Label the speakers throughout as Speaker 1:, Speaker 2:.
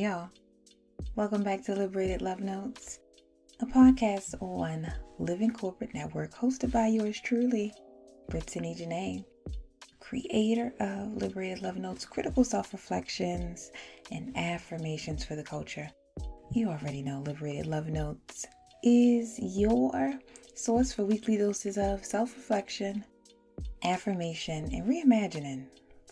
Speaker 1: y'all. Welcome back to Liberated Love Notes, a podcast on Living Corporate Network hosted by yours truly, Brittany Janay, creator of Liberated Love Notes, critical self-reflections and affirmations for the culture. You already know Liberated Love Notes is your source for weekly doses of self-reflection, affirmation, and reimagining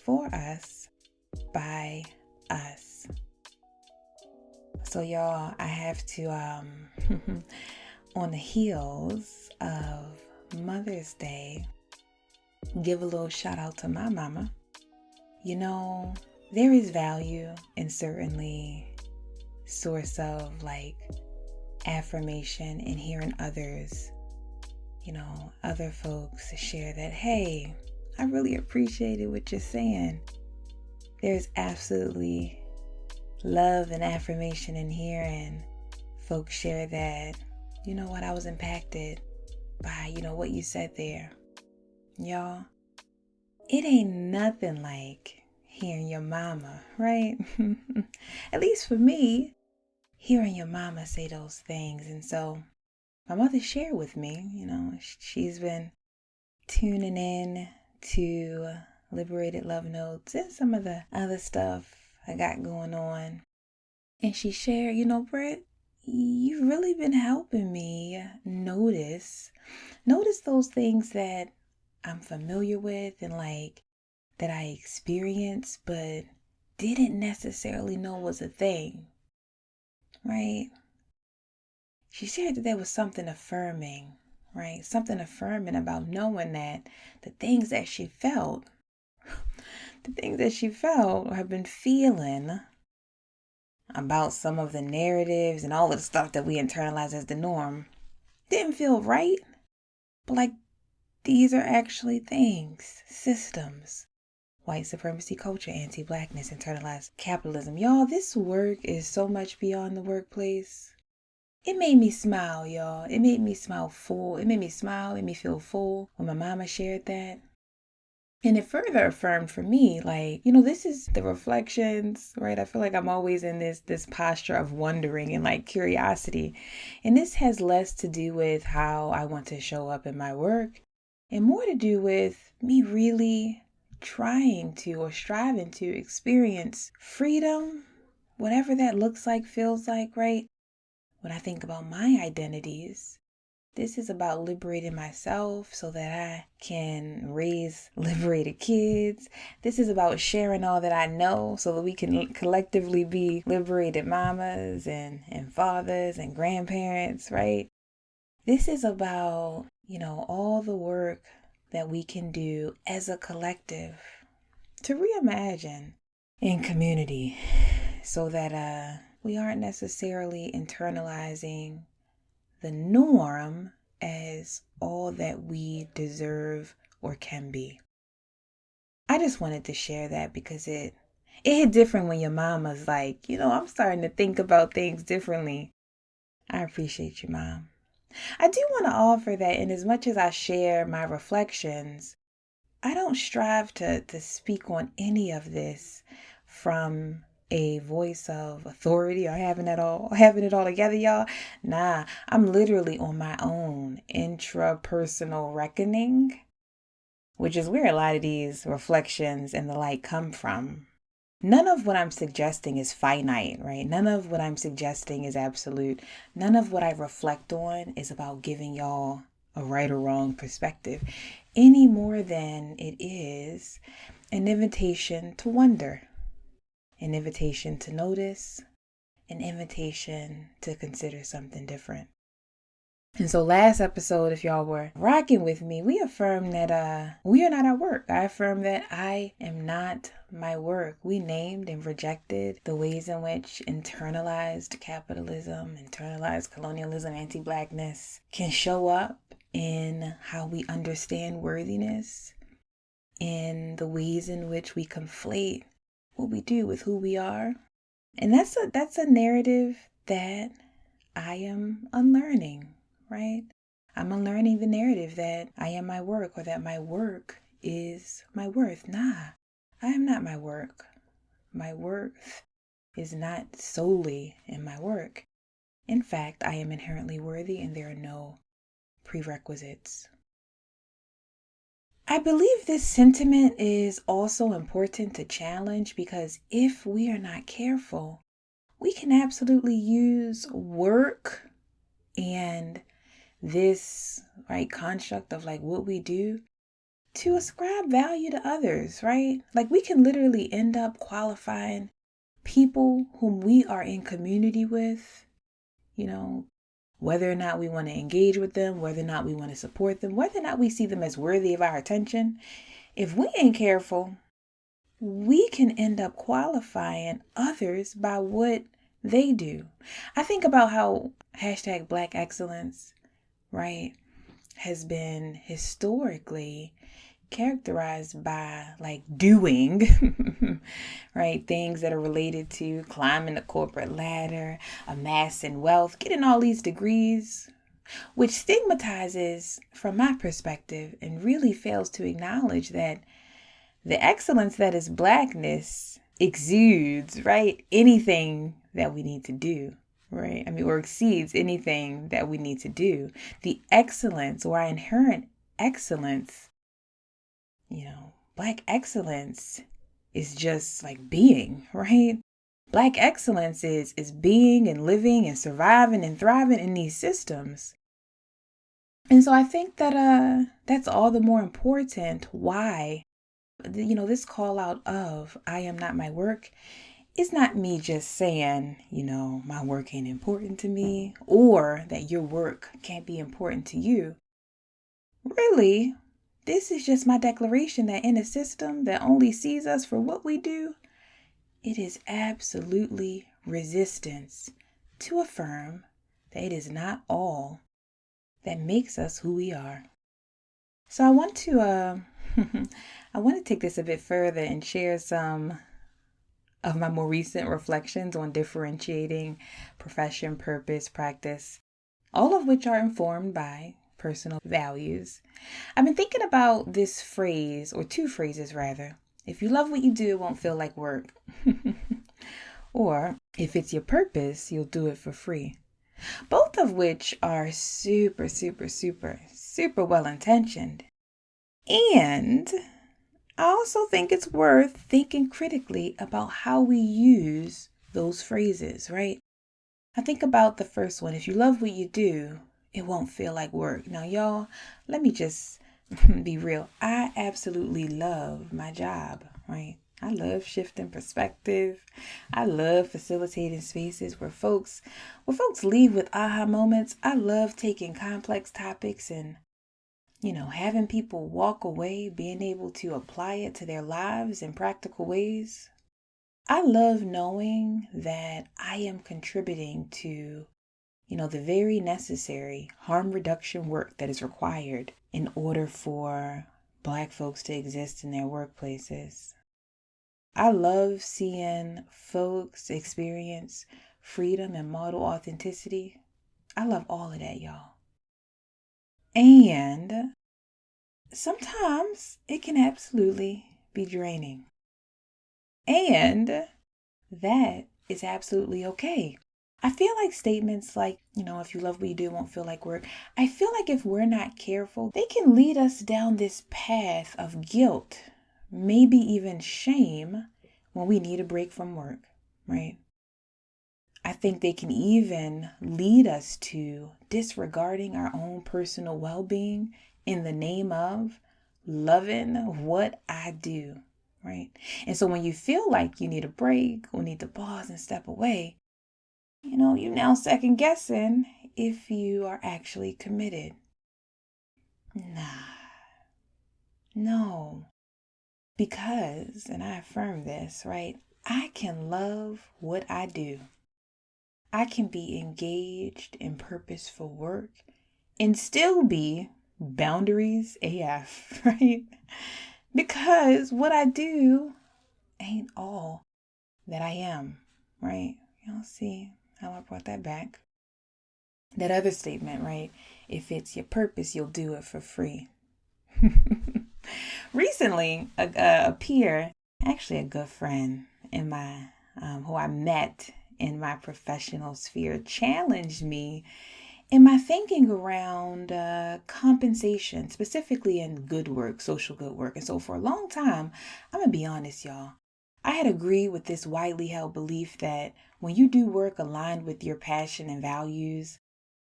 Speaker 1: for us by us. So y'all, I have to, on the heels of Mother's Day, give a little shout out to my mama. You know, there is value in certainly source of affirmation in hearing others, other folks share that, hey, I really appreciated what you're saying. There's absolutely love and affirmation in here, and folks share that, you know what, I was impacted by, what you said there. Y'all, it ain't nothing like hearing your mama, right? At least for me, hearing your mama say those things. And so my mother shared with me, she's been tuning in to Liberated Love Notes and some of the other stuff I got going on. And she shared, Britt, you've really been helping me notice those things that I'm familiar with and that I experience, but didn't necessarily know was a thing, right? She shared that there was something affirming, right? Something affirming about knowing that the things that she felt or have been feeling about some of the narratives and all of the stuff that we internalize as the norm didn't feel right. But these are actually things, systems, white supremacy culture, anti-blackness, internalized capitalism. Y'all, this work is so much beyond the workplace. It made me smile, y'all. It made me smile full. It made me smile, made me feel full when my mama shared that. And it further affirmed for me, this is the reflections, right? I feel like I'm always in this posture of wondering and curiosity. And this has less to do with how I want to show up in my work and more to do with me really trying to or striving to experience freedom, whatever that looks like, feels like, right? When I think about my identities, this is about liberating myself so that I can raise liberated kids. This is about sharing all that I know so that we can collectively be liberated mamas and fathers and grandparents, right? This is about, all the work that we can do as a collective to reimagine in community so that we aren't necessarily internalizing the norm as all that we deserve or can be. I just wanted to share that because it hit different when your mama's I'm starting to think about things differently. I appreciate you, Mom. I do want to offer that in as much as I share my reflections, I don't strive to speak on any of this from a voice of authority or having it all together, y'all. Nah, I'm literally on my own intrapersonal reckoning, which is where a lot of these reflections and the like come from. None of what I'm suggesting is finite, right? None of what I'm suggesting is absolute. None of what I reflect on is about giving y'all a right or wrong perspective, any more than it is an invitation to wonder, an invitation to notice, an invitation to consider something different. And so last episode, if y'all were rocking with me, we affirmed that we are not our work. I affirmed that I am not my work. We named and rejected the ways in which internalized capitalism, internalized colonialism, anti-blackness can show up in how we understand worthiness, in the ways in which we conflate what we do with who we are. And that's a narrative that I am unlearning, right? I'm unlearning the narrative that I am my work or that my work is my worth. Nah, I am not my work. My worth is not solely in my work. In fact, I am inherently worthy and there are no prerequisites. I believe this sentiment is also important to challenge because if we are not careful, we can absolutely use work and this construct of what we do to ascribe value to others, right? We can literally end up qualifying people whom we are in community with, whether or not we want to engage with them, whether or not we want to support them, whether or not we see them as worthy of our attention. If we ain't careful, we can end up qualifying others by what they do. I think about how hashtag Black excellence, right, has been historically characterized by doing, right? Things that are related to climbing the corporate ladder, amassing wealth, getting all these degrees, which stigmatizes from my perspective and really fails to acknowledge that the excellence that is Blackness exudes, right? Anything that we need to do, right? Or exceeds anything that we need to do. The excellence or our inherent excellence, Black excellence is just being, right? Black excellence is being and living and surviving and thriving in these systems. And so I think that that's all the more important why, this call out of I am not my work is not me just saying, my work ain't important to me or that your work can't be important to you. Really, this is just my declaration that in a system that only sees us for what we do, it is absolutely resistance to affirm that it is not all that makes us who we are. So I want to take this a bit further and share some of my more recent reflections on differentiating profession, purpose, practice, all of which are informed by personal values. I've been thinking about this phrase, or two phrases rather. If you love what you do, it won't feel like work. Or if it's your purpose, you'll do it for free. Both of which are super, super, super, super well intentioned. And I also think it's worth thinking critically about how we use those phrases, right? I think about the first one. If you love what you do, it won't feel like work. Now, y'all, let me just be real. I absolutely love my job, right? I love shifting perspective. I love facilitating spaces where folks leave with aha moments. I love taking complex topics and, having people walk away, being able to apply it to their lives in practical ways. I love knowing that I am contributing to the very necessary harm reduction work that is required in order for Black folks to exist in their workplaces. I love seeing folks experience freedom and model authenticity. I love all of that, y'all. And sometimes it can absolutely be draining. And that is absolutely okay. I feel like statements like, if you love what you do, it won't feel like work. I feel like if we're not careful, they can lead us down this path of guilt, maybe even shame when we need a break from work, right? I think they can even lead us to disregarding our own personal well-being in the name of loving what I do, right? And so when you feel like you need a break or need to pause and step away, you now second guessing if you are actually committed. No. Because, and I affirm this, right? I can love what I do. I can be engaged in purposeful work and still be boundaries AF, right? Because what I do ain't all that I am, right? Y'all see how I brought that back? That other statement, right? If it's your purpose, you'll do it for free. Recently, a peer, actually a good friend in my who I met in my professional sphere, challenged me in my thinking around compensation, specifically in good work, social good work. And so for a long time, I'm going to be honest, y'all, I had agreed with this widely held belief that when you do work aligned with your passion and values,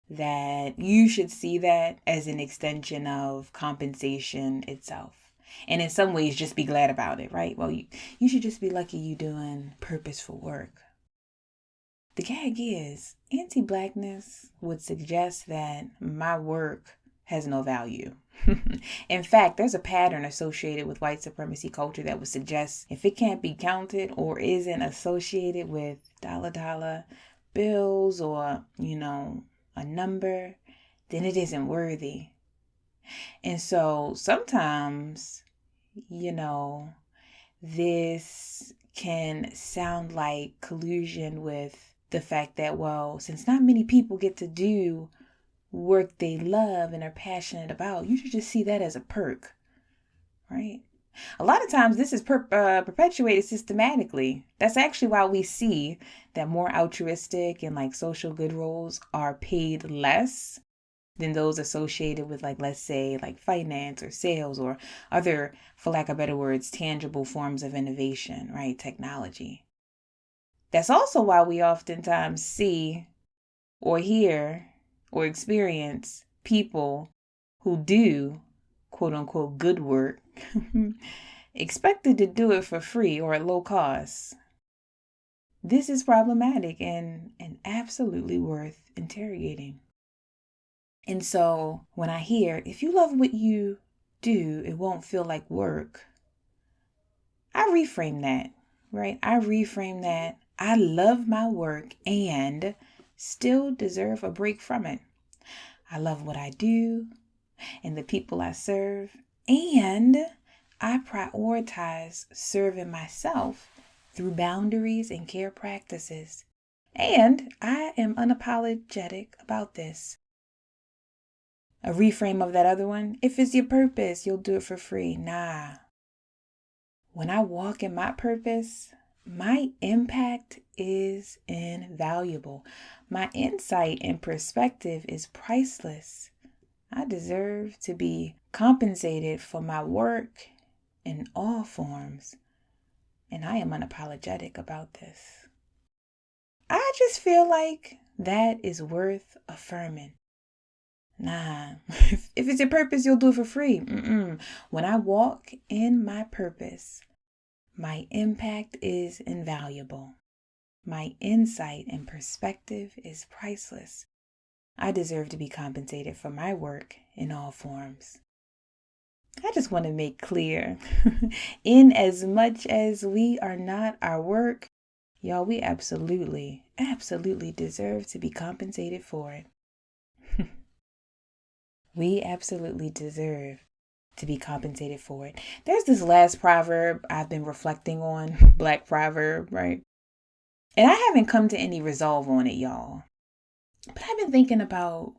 Speaker 1: that you should see that as an extension of compensation itself. And in some ways, just be glad about it, right? Well, you should just be lucky you doing purposeful work. The gag is, anti-Blackness would suggest that my work has no value. In fact, there's a pattern associated with white supremacy culture that would suggest if it can't be counted or isn't associated with dollar bills or, a number, then it isn't worthy. And so sometimes, this can sound like collusion with the fact that, well, since not many people get to do work they love and are passionate about, you should just see that as a perk, right? A lot of times this is perpetuated systematically. That's actually why we see that more altruistic and social good roles are paid less than those associated with let's say finance or sales or other, for lack of better words, tangible forms of innovation, right? Technology. That's also why we oftentimes see or hear or experience people who do quote unquote good work expected to do it for free or at low cost. This is problematic and absolutely worth interrogating. And so when I hear, if you love what you do, it won't feel like work, I reframe that, right? I reframe that. I love my work and still deserve a break from it. I love what I do and the people I serve, and I prioritize serving myself through boundaries and care practices. And I am unapologetic about this. A reframe of that other one, if it's your purpose, you'll do it for free. Nah. When I walk in my purpose, my impact is invaluable. My insight and perspective is priceless. I deserve to be compensated for my work in all forms. And I am unapologetic about this. I just feel like that is worth affirming. Nah, if it's your purpose, you'll do it for free. When I walk in my purpose, my impact is invaluable. My insight and perspective is priceless. I deserve to be compensated for my work in all forms. I just want to make clear, in as much as we are not our work, y'all, we absolutely deserve to be compensated for it. We absolutely deserve to be compensated for it. There's this last proverb I've been reflecting on, Black proverb, right? And I haven't come to any resolve on it, y'all. But I've been thinking about,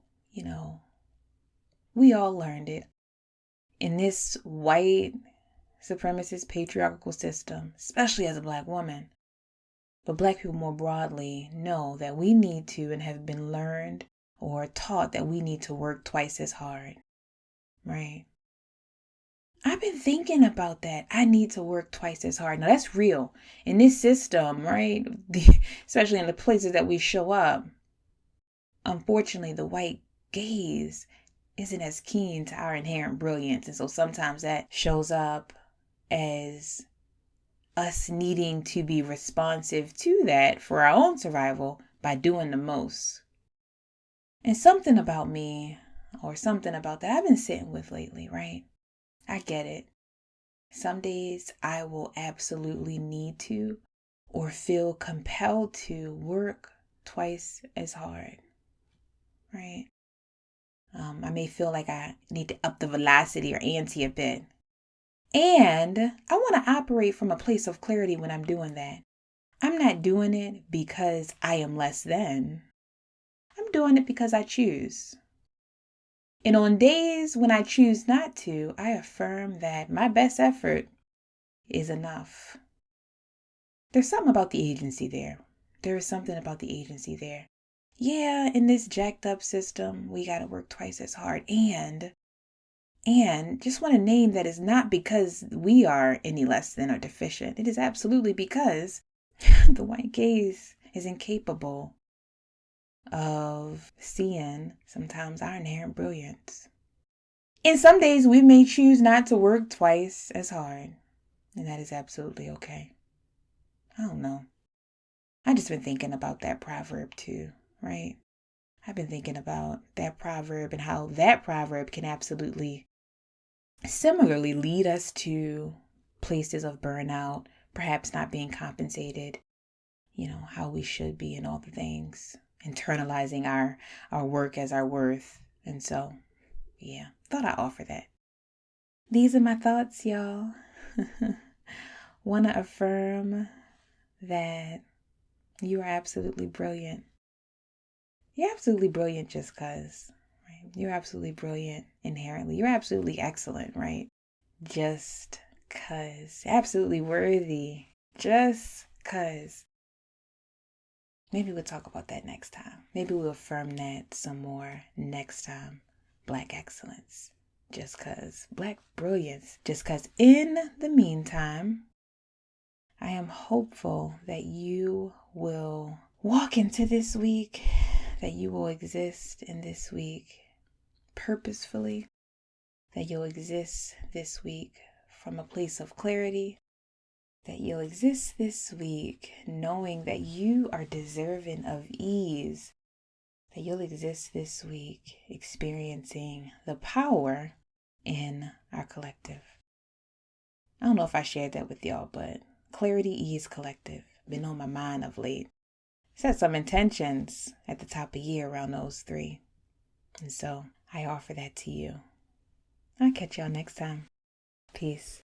Speaker 1: we all learned it. In this white supremacist patriarchal system, especially as a Black woman, but Black people more broadly know that we need to and have been learned or taught that we need to work twice as hard, right? I've been thinking about that. I need to work twice as hard. Now that's real. In this system, right? Especially in the places that we show up, unfortunately, the white gaze isn't as keen to our inherent brilliance. And so sometimes that shows up as us needing to be responsive to that for our own survival by doing the most. And something about me or something about that I've been sitting with lately, right? I get it. Some days I will absolutely need to or feel compelled to work twice as hard, right? I may feel like I need to up the velocity or ante a bit. And I want to operate from a place of clarity when I'm doing that. I'm not doing it because I am less than. I'm doing it because I choose. And on days when I choose not to, I affirm that my best effort is enough. There's something about the agency there. There is something about the agency there. Yeah, in this jacked up system, we got to work twice as hard. And just want to name that is not because we are any less than or deficient. It is absolutely because the white gaze is incapable of seeing sometimes our inherent brilliance. And some days we may choose not to work twice as hard. And that is absolutely okay. I don't know. I just been thinking about that proverb too, right? I've been thinking about that proverb and how that proverb can absolutely similarly lead us to places of burnout, perhaps not being compensated, how we should be and all the things, internalizing our work as our worth. And so, yeah, thought I'd offer that. These are my thoughts, y'all. Want to affirm that you are absolutely brilliant. You're absolutely brilliant just because, right? You're absolutely brilliant inherently. You're absolutely excellent, right? Just because. Absolutely worthy. Just because. Maybe we'll talk about that next time. Maybe we'll affirm that some more next time. Black excellence. Just because. Black brilliance. Just because. In the meantime, I am hopeful that you will walk into this week, that you will exist in this week purposefully, that you'll exist this week from a place of clarity, that you'll exist this week knowing that you are deserving of ease, that you'll exist this week experiencing the power in our collective. I don't know if I shared that with y'all, but clarity, ease, collective. Been on my mind of late. Set some intentions at the top of the year around those three. And so I offer that to you. I'll catch y'all next time. Peace.